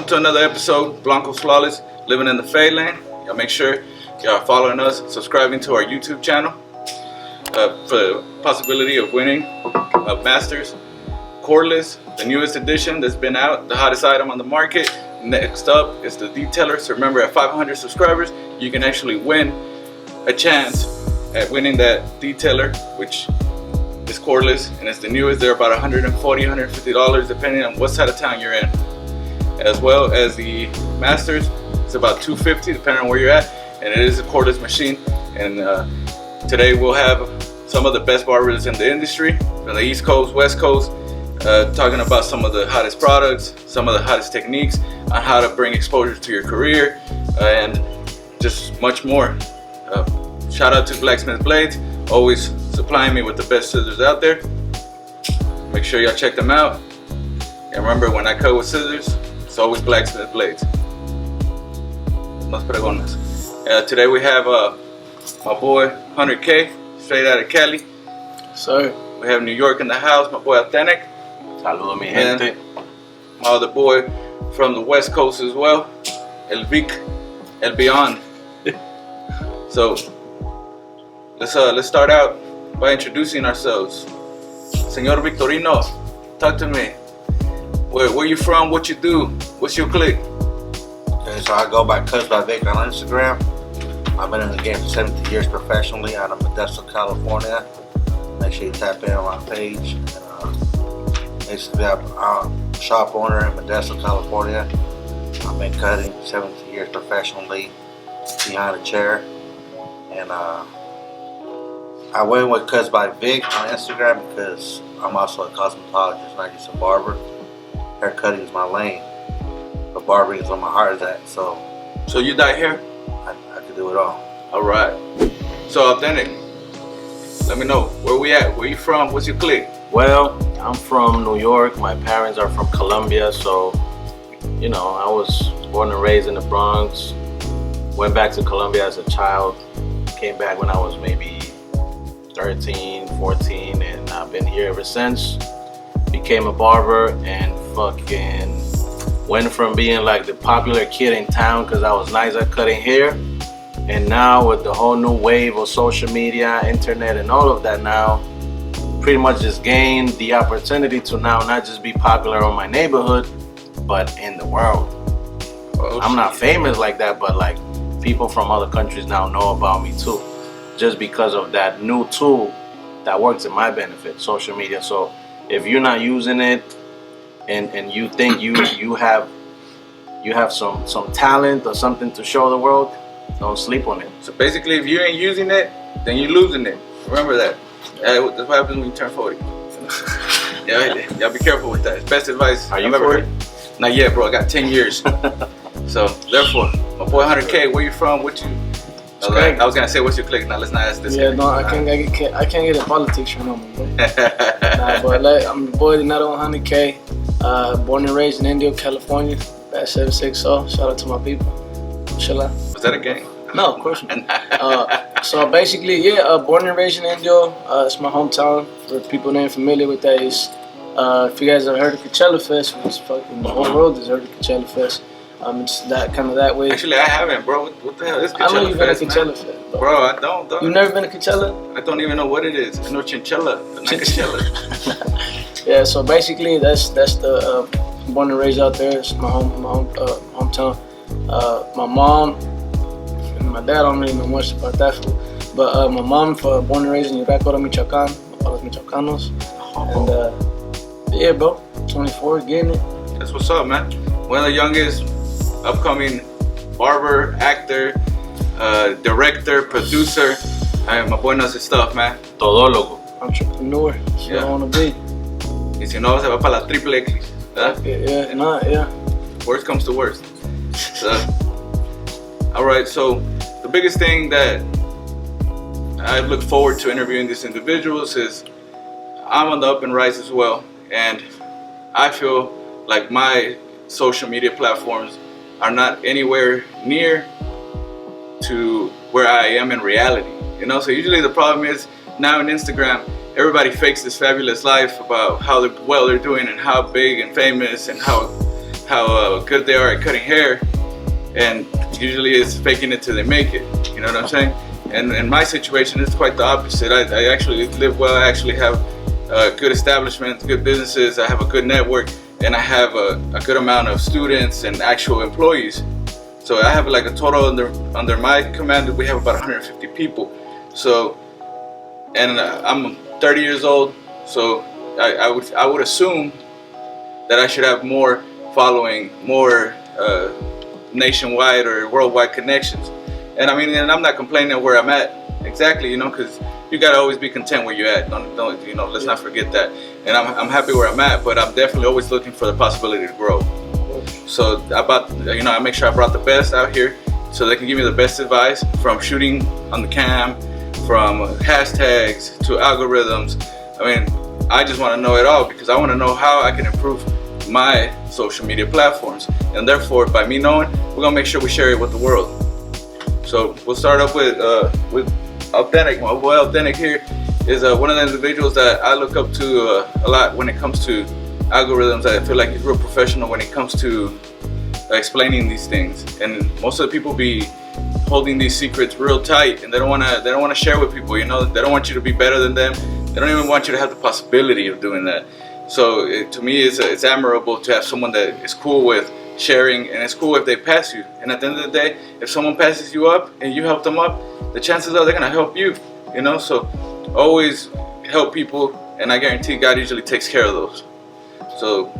to another episode, Blanco's Flawless, living in the Fade Lane. Y'all make sure y'all are following us, subscribing to our YouTube channel for the possibility of winning Masters Cordless, the newest edition that's been out, the hottest item on the market. Next up is the detailer. So remember, at 500 subscribers, you can actually win a chance at winning that detailer, which is cordless, and it's the newest. They're about $140, $150 depending on what side of town you're in. As well as the Masters, it's about $250 depending on where you're at, and it is a cordless machine. And today we'll have some of the best barbers in the industry from the East Coast, West Coast, talking about some of the hottest products, some of the hottest techniques on how to bring exposure to your career, and just much more. Shout out to Blacksmith Blades, always supplying me with the best scissors out there. Make sure y'all check them out. And remember, when I cut with scissors, it's always Blacksmith Blades. Más pregonas. Today we have my boy 100K, straight out of Cali. Sir. We have New York in the house, my boy Authentic. Saludo mi gente. My other boy from the West Coast as well, El Vic, El Beyond. So let's start out by introducing ourselves. Señor Victorino, talk to me. Where you from? What you do? What's your clique? Okay, so I go by Cuz by Vic on Instagram. I've been in the game for 17 years professionally out of Modesto, California. Make sure you tap in on my page. Basically, I'm a shop owner in Modesto, California. I've been cutting 17 years professionally behind a chair. And I went with Cuz by Vic on Instagram because I'm also a cosmetologist, not just a barber. Hair cutting is my lane, but barbering is where my heart is at. So you dye hair? I can do it all. All right. So Authentic, let me know where we at. Where you from? What's your clique? Well, I'm from New York. My parents are from Colombia, so you know, I was born and raised in the Bronx. Went back to Colombia as a child. Came back when I was maybe 13, 14, and I've been here ever since. Became a barber and fucking went from being like the popular kid in town because I was nice at cutting hair, and now with the whole new wave of social media, internet, and all of that, now pretty much just gained the opportunity to now not just be popular in my neighborhood, but in the world. I'm not famous like that, but like people from other countries now know about me too, just because of that new tool that works in my benefit, social media. So if you're not using it and you think you have some talent or something to show the world, don't sleep on it. So basically, if you ain't using it, then you're losing it. Remember that. That's what happens when you turn 40. Yeah, y'all be careful with that. It's best advice Are you I've ever 40? heard. Not yet, bro. I got 10 years. So therefore, my boy 100K, where you from? What you? I was gonna say, what's your clique? Now let's not ask this. Yeah, no, I can't get in politics right now, man. Nah, but like, I'm the boy, not on 100K. Born and raised in Indio, California. Bad 76. So shout out to my people. Inshallah. Was that a gang? No, of course not. So basically, yeah, born and raised in Indio. It's my hometown. For people that ain't familiar with that, is if you guys have heard of Coachella Fest, which fucking the whole world has heard of Coachella Fest. It's that kind of that way. Actually, I haven't, bro. What the hell is Coachella Fest? I know you've been to Coachella Fest, bro. I don't. You've never been to Coachella? I don't even know what it is. I know chinchilla, but not Coachella. Yeah, so basically, that's the born and raised out there. It's my hometown. My mom and my dad, I don't really know much about that, but my mom born and raised in Iracuara, Michoacán. My father's Michoacanos. And yeah, bro, 24, getting it. That's what's up, man. One of the youngest upcoming barber, actor, director, producer. My boy knows his stuff, man. Todólogo. Entrepreneur. That's what I want to be. Y si no, se va para la triple X. Yeah. Worst comes to worst. So, all right, so the biggest thing that I look forward to interviewing these individuals is I'm on the up and rise as well, and I feel like my social media platforms are not anywhere near to where I am in reality, you know. So usually the problem is now in Instagram, everybody fakes this fabulous life about how well they're doing and how big and famous and how how good they are at cutting hair, and usually it's faking it till they make it. You know what I'm saying? And in my situation, it's quite the opposite. I actually live well. I actually have good establishments, good businesses. I have a good network, and I have a good amount of students and actual employees. So I have like a total under my command, we have about 150 people. So, and I'm 30 years old. So I would assume that I should have more following, more nationwide or worldwide connections. And I mean, and I'm not complaining where I'm at exactly, you know, because you gotta always be content where you're at. Don't you know? Let's not forget that. And I'm happy where I'm at, but I'm definitely always looking for the possibility to grow. So I make sure I brought the best out here, so they can give me the best advice, from shooting on the cam, from hashtags to algorithms. I mean, I just want to know it all, because I want to know how I can improve my social media platforms, and therefore, by me knowing, we're gonna make sure we share it with the world. So we'll start up with Authentic. My boy Authentic here is one of the individuals that I look up to a lot when it comes to algorithms. I feel like he's real professional when it comes to explaining these things, and most of the people be holding these secrets real tight, and they don't want to share with people. You know, they don't want you to be better than them. They don't even want you to have the possibility of doing that. So to me, it's admirable to have someone that is cool with sharing, and it's cool if they pass you. And at the end of the day, if someone passes you up and you help them up, the chances are they're gonna help you. You know, so always help people, and I guarantee God usually takes care of those. So,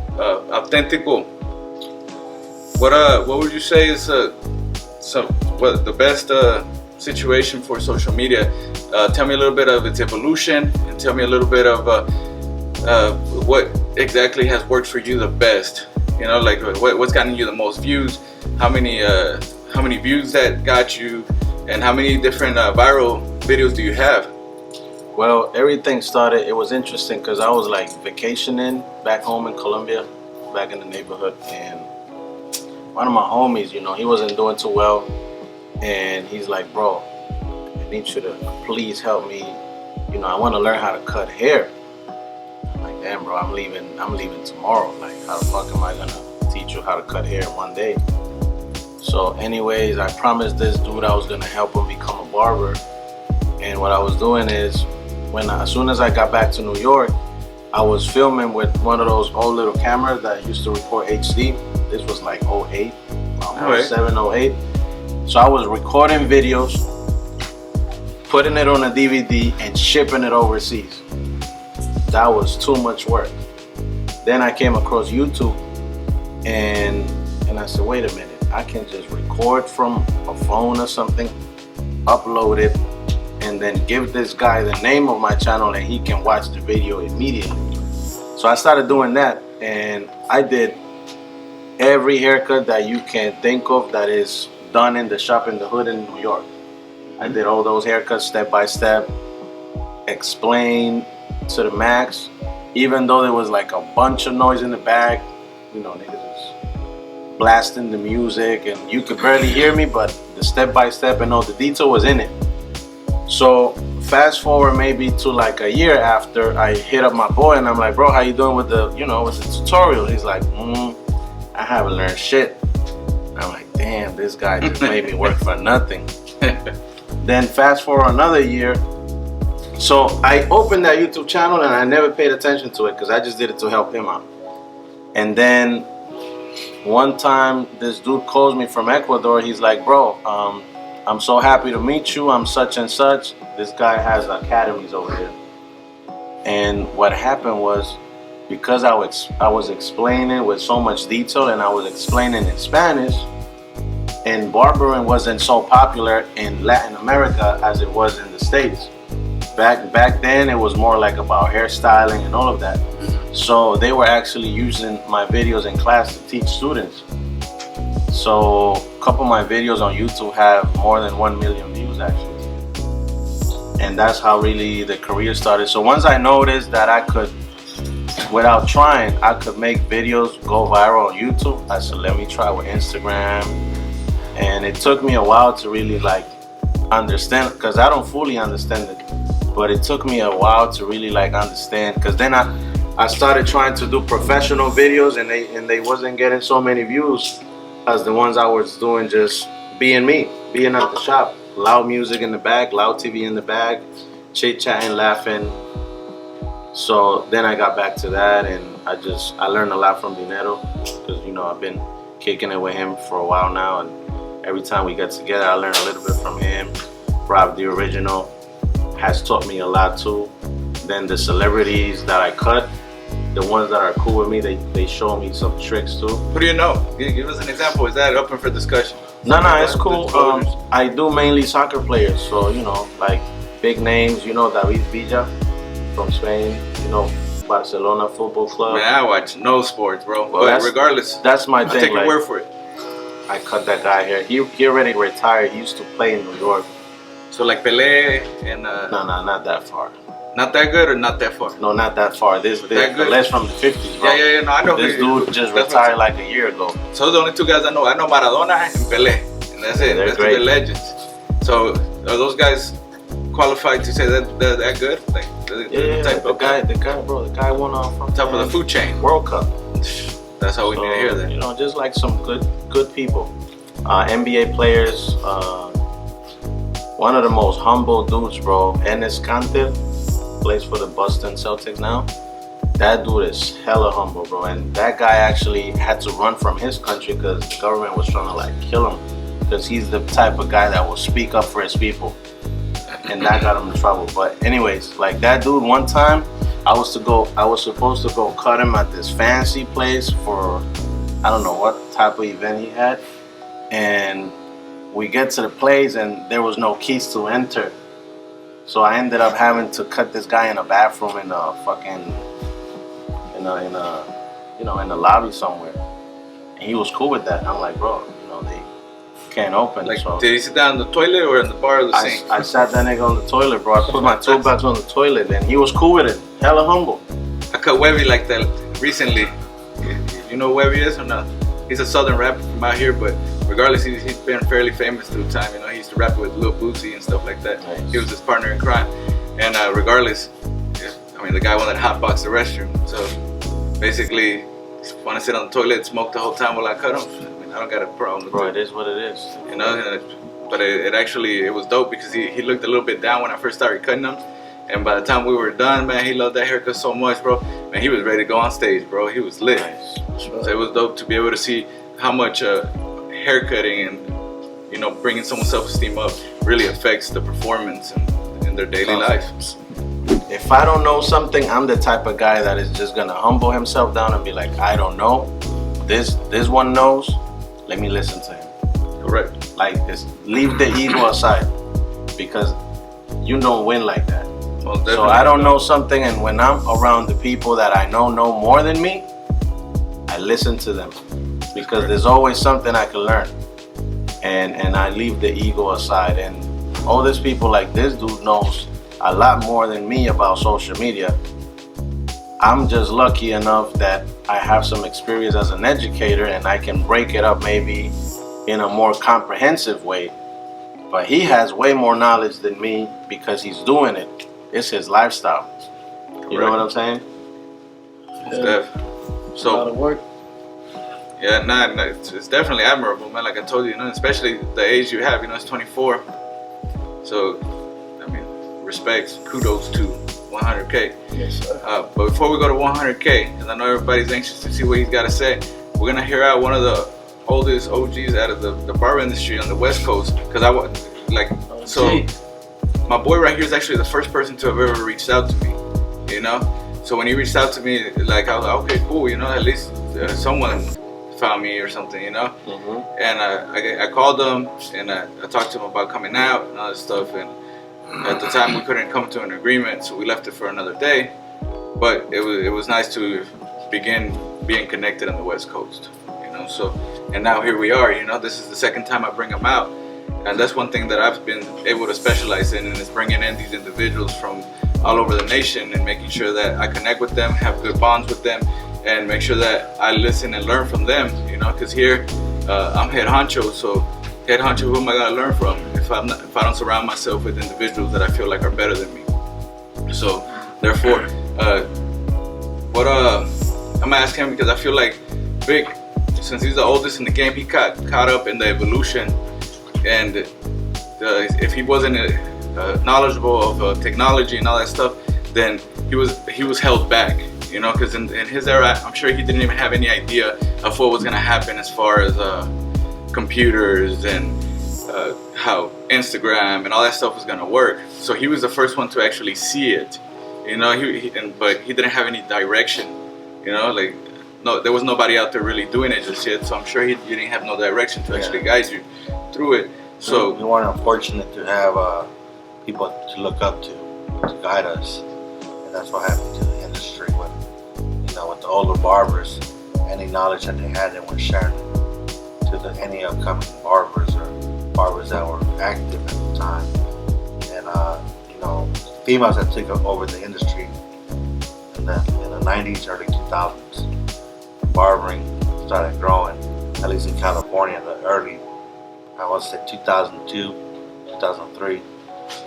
Authentico, what would you say is the best situation for social media? Tell me a little bit of its evolution, and tell me a little bit of what exactly has worked for you the best. You know, like what's gotten you the most views, how many views that got you, and how many different viral videos do you have? Well, everything started, it was interesting because I was like vacationing back home in Colombia, back in the neighborhood, and one of my homies, you know, he wasn't doing too well, and he's like, bro, I need you to please help me, you know, I want to learn how to cut hair. I'm like, damn bro, I'm leaving tomorrow. Like, how the fuck am I gonna teach you how to cut hair in one day? So anyways, I promised this dude I was gonna help him become a barber. And what I was doing is, as soon as I got back to New York, I was filming with one of those old little cameras that used to record HD. This was like 08, 07, 08. So I was recording videos, putting it on a DVD, and shipping it overseas. That was too much work. Then I came across YouTube, and I said, wait a minute, I can just record from a phone or something, upload it, and then give this guy the name of my channel, and he can watch the video immediately. So I started doing that, and I did every haircut that you can think of that is done in the shop in the hood in New York. I did all those haircuts step by step, explain to the max, even though there was like a bunch of noise in the back, you know, niggas was blasting the music and you could barely hear me, but the step by step and all the detail was in it. So fast forward maybe to like a year after, I hit up my boy and I'm like, bro, how you doing with the, with the tutorial? He's like, I haven't learned shit. I'm like, damn, this guy just made me work for nothing. Then fast forward another year. So I opened that YouTube channel and I never paid attention to it because I just did it to help him out. And then one time this dude calls me from Ecuador. He's like, bro, I'm so happy to meet you. I'm such and such. This guy has academies over here. And what happened was, because I was explaining with so much detail and I was explaining in Spanish, and barbering wasn't so popular in Latin America as it was in the States. Back then it was more like about hairstyling and all of that. So they were actually using my videos in class to teach students. So a couple of my videos on YouTube have more than 1 million views actually. And that's how really the career started. So once I noticed that I could, without trying, I could make videos go viral on YouTube, I said, let me try with Instagram. And it took me a while to really like understand, because I don't fully understand it, but it took me a while to really like understand, because then I started trying to do professional videos, and they wasn't getting so many views as the ones I was doing just being me, being at the shop, loud music in the back, loud TV in the back, chit chatting, laughing. So then I got back to that, and I learned a lot from Dinero, because I've been kicking it with him for a while now, and every time we get together I learn a little bit from him. Rob the Original has taught me a lot too. Then the celebrities that I cut, the ones that are cool with me, they show me some tricks too. Who do you know? Give us an example. Is that open for discussion? No, it's cool. I do mainly soccer players, so like big names. David Villa from Spain. Barcelona Football Club. Man, I watch no sports, bro. Well, but regardless, that's my thing. Take your word for it. I cut that guy here. He already retired. He used to play in New York. So like Pelé and No, not that far. Not that good or not that far? No, not that far. This less from the 50s, bro. Yeah. No, I know. This dude just retired like a year ago. So those are the only two guys I know. I know Maradona and Pelé, and that's it. That's great. the legends. So are those guys qualified to say that they're that good? Like the guy won from top of the food chain. World Cup. That's how we need to hear that. Just like some good people. NBA players. One of the most humble dudes, bro. Enes Kanter plays for the Boston Celtics now. That dude is hella humble, bro. And that guy actually had to run from his country because the government was trying to kill him, because he's the type of guy that will speak up for his people. And that got him in trouble. But anyways, like that dude, one time I was supposed to go cut him at this fancy place for I don't know what type of event he had, and we get to the place and there was no keys to enter. So I ended up having to cut this guy in a bathroom in the lobby somewhere. And he was cool with that. I'm like, bro, they can't open. Like, so did he sit down in the toilet or in the bar or the sink? I sat that nigga on the toilet, bro. I put my toolbox on the toilet, and he was cool with it. Hella humble. I cut Webby like that recently. You know who Webby is or not? He's a southern rapper from out here, but regardless, he's been fairly famous through time. He used to rap with Lil Boosie and stuff like that. Nice. He was his partner in crime. And regardless, the guy wanted to hotbox the restroom. So basically, want to sit on the toilet and smoke the whole time while I cut him. I don't got a problem with bro. it. It is what it is. But it was dope because he looked a little bit down when I first started cutting him. And by the time we were done, man, he loved that haircut so much, bro. Man, he was ready to go on stage, bro. He was lit. Nice. So it was dope to be able to see how much haircutting and bringing someone's self-esteem up really affects the performance in their daily life. If I don't know something, I'm the type of guy that is just gonna humble himself down and be like, I don't know. This one knows. Let me listen to him. Correct. Like this, leave the ego aside, because you don't win like that. Well, so I don't know something, and when I'm around the people that I know more than me, I listen to them, because there's always something I can learn, and I leave the ego aside. And all these people, like this dude knows a lot more than me about social media. I'm just lucky enough that I have some experience as an educator, and I can break it up maybe in a more comprehensive way. But he has way more knowledge than me because he's doing it. It's his lifestyle. Correct. You know what I'm saying? So a lot of work. Yeah, it's definitely admirable, man. Like I told you, especially the age you have, it's 24. So, respects, kudos to 100K. Yes, sir. But before we go to 100K, because I know everybody's anxious to see what he's got to say, we're gonna hear out one of the oldest OGs out of the barber industry on the West Coast. Because my boy right here is actually the first person to have ever reached out to me. So when he reached out to me, I was like, okay, cool. At least someone found me or something. Mm-hmm. And I called him and I talked to him about coming out and all this stuff. And at the time we couldn't come to an agreement, so we left it for another day. But it was nice to begin being connected on the West Coast. So, and now here we are. This is the second time I bring him out. And that's one thing that I've been able to specialize in, and is bringing in these individuals from all over the nation and making sure that I connect with them, have good bonds with them, and make sure that I listen and learn from them, because here I'm head honcho, so head honcho, who am I gonna learn from if I don't surround myself with individuals that I feel like are better than me? So therefore, What I'm gonna ask him because I feel like Vic, since he's the oldest in the game, he caught up in the evolution, and if he wasn't knowledgeable of technology and all that stuff, then he was held back, you know, because in his era, I'm sure he didn't even have any idea of what was gonna happen as far as computers and how Instagram and all that stuff was gonna work. So he was the first one to actually see it, you know. But he didn't have any direction, you know, like no, there was nobody out there really doing it just yet. So I'm sure you didn't have no direction to actually guide you through it. So we weren't unfortunate to have people to look up to guide us, and that's what happened to the industry with, you know, with the older barbers. Any knowledge that they had, they weren't sharing it to any upcoming barbers or barbers that were active at the time. And you know, females that took over the industry in the 90s, early 2000s. Barbering started growing, at least in California. The early, I want to say 2002, 2003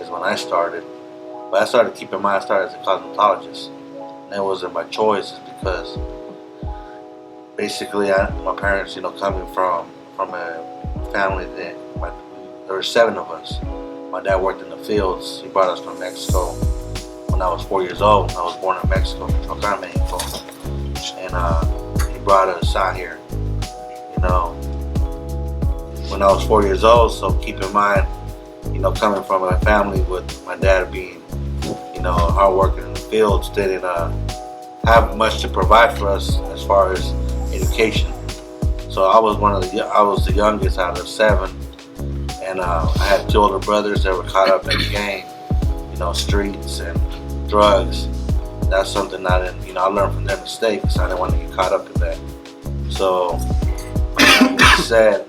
is when I started. But I started, keep in mind, I started as a cosmetologist. And it wasn't by choice, it's because basically my parents, you know, coming from a family that there were 7 of us. My dad worked in the fields. He brought us from Mexico when I was 4 years old. I was born in Mexico, Mexico. And he brought us out here, you know, when I was 4 years old. So keep in mind, you know, coming from a family with my dad being, you know, hard working in the fields, didn't have much to provide for us as far as education. So I was I was the youngest out of 7, and I had 2 older brothers that were caught up in the game, you know, streets and drugs. That's something I didn't, you know, I learned from their mistakes. I didn't want to get caught up in that. So, like I said,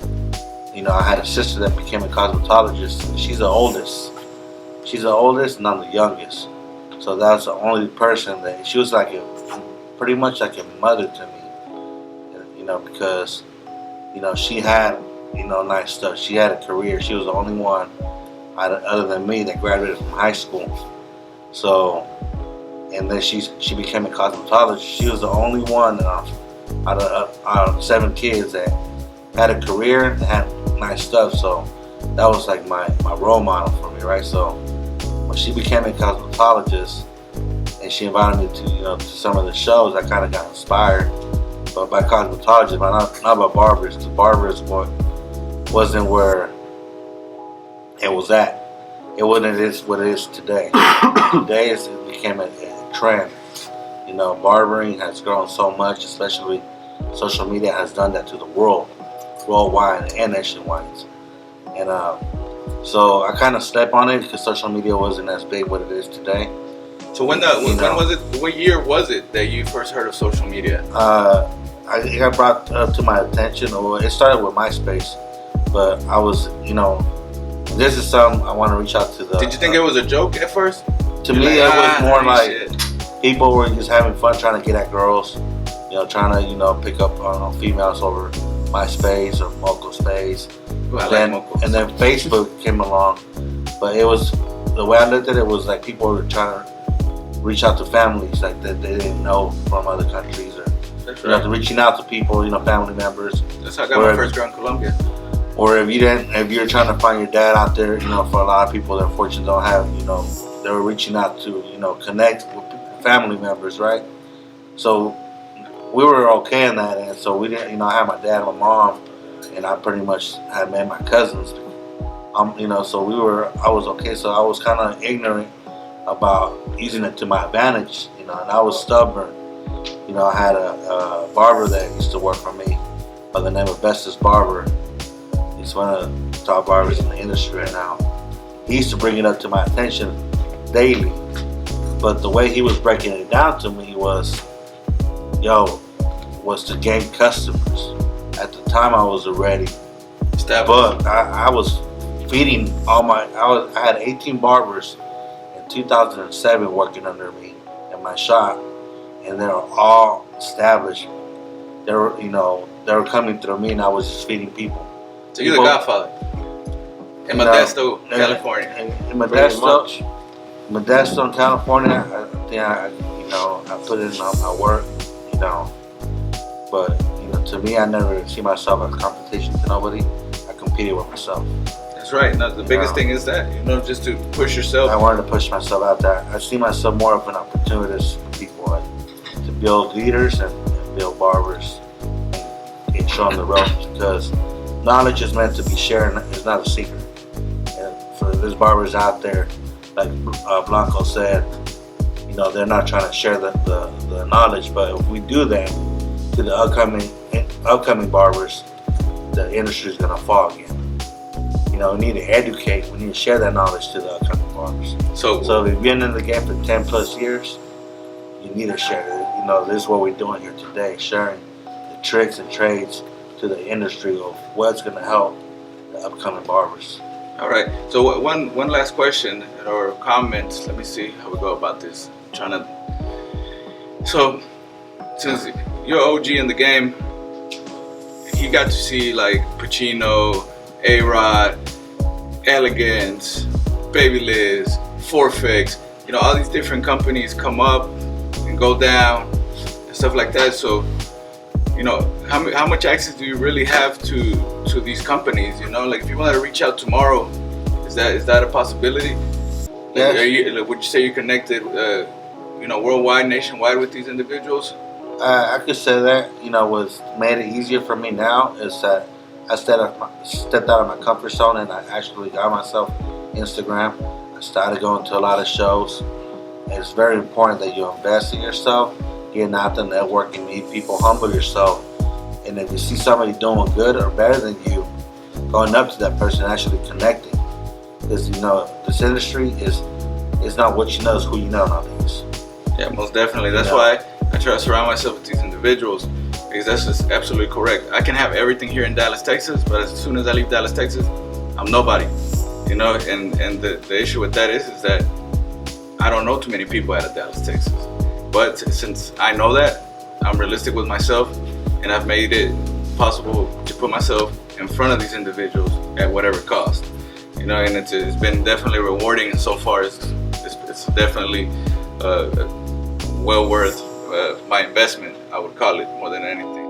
you know, I had a sister that became a cosmetologist. She's the oldest. She's the oldest, and I'm the youngest. So that's the only person that she was like pretty much like a mother to me. You know, because, you know, she had, you know, nice stuff. She had a career. She was the only one other than me that graduated from high school. So, and then she became a cosmetologist. She was the only one out of 7 kids that had a career and had nice stuff. So that was like my role model for me, right? So when she became a cosmetologist and she invited me to, you know, to some of the shows, I kind of got inspired. But by cosmetologists, but not by barbers, because barbers wasn't where it was at. It wasn't what it is today. Today it became a trend. You know, barbering has grown so much, especially social media has done that to the world, worldwide and nationwide. And so I kind of stepped on it because social media wasn't as big what it is today. So when was it? What year was it that you first heard of social media? It got brought to my attention, or it started with MySpace, but I was, you know, this is something I want to reach out to the. Did you think it was a joke at first? To me, it was more like people were just having fun trying to get at girls, you know, trying to, you know, pick up females over MySpace or MocoSpace. And then Facebook came along, but it was, the way I looked at it was like people were trying to reach out to families like that they didn't know from other countries, or you know, reaching out to people, you know, family members. That's how I got my first girl in Colombia. Or if you're trying to find your dad out there, you know, for a lot of people that unfortunately don't have, you know, they were reaching out to, you know, connect with family members, right? So we were okay in that, and so we didn't, you know, I had my dad and my mom, and I pretty much had met my cousins, you know, so I was okay. So I was kind of ignorant about using it to my advantage, you know, and I was stubborn. You know, I had a barber that used to work for me by the name of Barber. He's one of the top barbers in the industry right now. He used to bring it up to my attention daily, but the way he was breaking it down to me was to gain customers. At the time, I was already booked. I was feeding I had 18 barbers in 2007 working under me in my shop, and they were all established. They were coming through me, and I was just feeding people. So you're the Godfather in Modesto, California. In Modesto, in California, I think I put in my work. you know. But you know, to me, I never see myself as a competition to nobody. I competed with myself. That's right. Now, the biggest thing is that, just to push yourself. I wanted to push myself out there. I see myself more of an opportunist for people, like, to build leaders and build barbers and show them the ropes, because knowledge is meant to be shared. It's not a secret. And for there's barbers out there, like Blanco said, they're not trying to share the knowledge, but if we do that to the upcoming barbers, the industry is going to fall again. We need to educate. We need to share that knowledge to the upcoming barbers. So if you've been in the game for 10 plus years, you need to share it. This is what we're doing here today, sharing the tricks and trades to the industry of what's going to help the upcoming barbers. All right. So one last question or comment. Let me see how we go about this. So since you're OG in the game, you got to see like Pacino, A-Rod, Elegance, Baby Liz, Forfix, all these different companies come up and go down and stuff like that. So, how much access do you really have to these companies? Like if you wanted to reach out tomorrow, is that a possibility? Yes. Would you say you're connected, worldwide, nationwide with these individuals? I could say that. What's made it easier for me now is that I stepped out of my comfort zone, and I actually got myself Instagram. I started going to a lot of shows. It's very important that you invest in yourself, getting out there, networking, meet people, humble yourself. And if you see somebody doing good or better than you, going up to that person and actually connecting. Because this industry is not what you know, it's who you know nowadays. Yeah, most definitely. That's why I try to surround myself with these individuals. Because that's just absolutely correct. I can have everything here in Dallas, Texas, but as soon as I leave Dallas, Texas, I'm nobody. And the issue with that is that I don't know too many people out of Dallas, Texas. But since I know that, I'm realistic with myself, and I've made it possible to put myself in front of these individuals at whatever cost. And it's been definitely rewarding, and so far it's definitely well worth my investment, I would call it, more than anything.